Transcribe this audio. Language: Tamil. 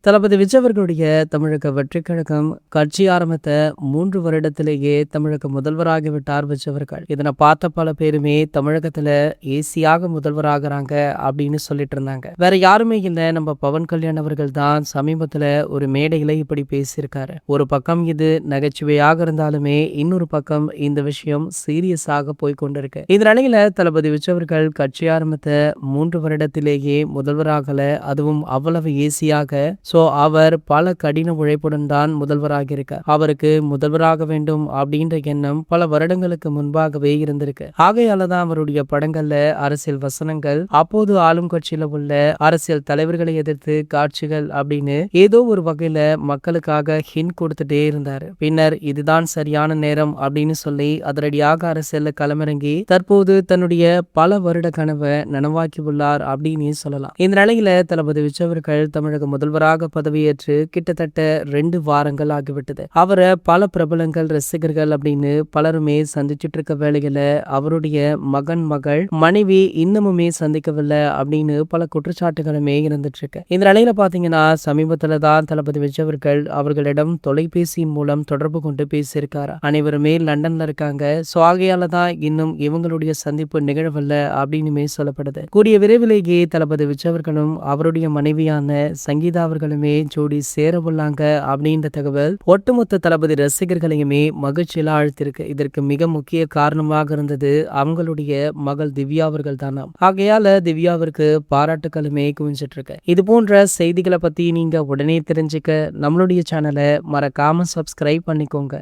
தளபதி விஜய் அவர்களுடைய தமிழக வெற்றிக் கழகம் கட்சி ஆரம்பித்த 3 வருடத்திலேயே தமிழக முதல்வராகிவிட்டார் விஜய் அவர்கள். இதனை பார்த்த பல பேருமே தமிழகத்துல ஈஸியாக முதல்வராகிறாங்க அப்படின்னு சொல்லிட்டு இருந்தாங்க. வேற யாருமே இல்ல, நம்ம பவன் கல்யாண் அவர்கள் தான் சமீபத்துல ஒரு மேடையில இப்படி பேசியிருக்காரு. ஒரு பக்கம் இது நகைச்சுவையாக இருந்தாலுமே இன்னொரு பக்கம் இந்த விஷயம் சீரியஸாக போய் கொண்டிருக்கு. இந்த நிலையில தளபதி விஜய் அவர்கள் கட்சி ஆரம்பித்த 3 வருடத்திலேயே முதல்வராகல, அதுவும் அவ்வளவு ஈஸியாக. அவர் பல கடின உழைப்புடன் தான் முதல்வராக இருக்க. அவருக்கு முதல்வராக வேண்டும் அப்படின்ற எண்ணம் பல வருடங்களுக்கு முன்பாகவே இருந்திருக்கு. ஆகையாலதான் அவருடைய படங்கள்ல அரசியல் வசனங்கள், அப்போது ஆளும் கட்சியில உள்ள அரசியல் தலைவர்களை எதிர்த்து காட்சிகள் அப்படின்னு ஏதோ ஒரு வகையில மக்களுக்காக ஹிண்ட் கொடுத்துட்டே இருந்தாரு. பின்னர் இதுதான் சரியான நேரம் அப்படின்னு சொல்லி அதிரடியாக அரசியல்ல களமிறங்கி தற்போது தன்னுடைய பல வருட கனவை நனவாக்கி உள்ளார் அப்படின்னு சொல்லலாம். இந்த நிலையில தளபதி விஜய் அவர்கள் தமிழக முதல்வராக பதவியேற்று கிட்டத்தட்ட 2 வாரங்கள் ஆகிவிட்டது. அவரை பல பிரபலங்கள், ரசிகர்கள் அப்படின்னு பலருமே சந்திச்சுட்டு இருக்க வேளையில அவருடைய மகள், மனைவி இன்னமுமே சந்திக்கவில்லை அப்படின்னு பல குற்றச்சாட்டுகளுமே இருந்துட்டு இருக்கு. இந்த நிலையில பாத்தீங்கன்னா சமீபத்துல தான் தளபதி விஜய் அவர்கள் அவர்களிடம் தொலைபேசி மூலம் தொடர்பு கொண்டு பேசியிருக்காரு. அனைவருமே லண்டன்ல இருக்காங்க. ஆகையால தான் இன்னும் இவங்களுடைய சந்திப்பு நிகழவில்லை அப்படின்னுமே சொல்லப்படுது. கூடிய விரைவிலேயே தளபதி விஜய் அவர்களும் அவருடைய மனைவியான சங்கீதா அவர்களுமே ஜோடி சேரவுள்ளாங்க அப்படின்ற தகவல் ஒட்டுமொத்த தளபதி ரசிகர்களையுமே மகிழ்ச்சியில ஆழ்த்திருக்கு. இதற்கு மிக முக்கிய காரணமாக இருந்தது அவங்களுடைய மகள் திவ்யா அவர்கள் தானாம். ஆகையால திவ்யாவிற்கு பாராட்டுகளுமே குவிஞ்சிட்டு இருக்கு. இது போன்ற செய்திகளை பத்தி நீங்க உடனே தெரிஞ்சுக்க நம்மளுடைய சேனலை மறக்காம சப்ஸ்கிரைப் பண்ணிக்கோங்க.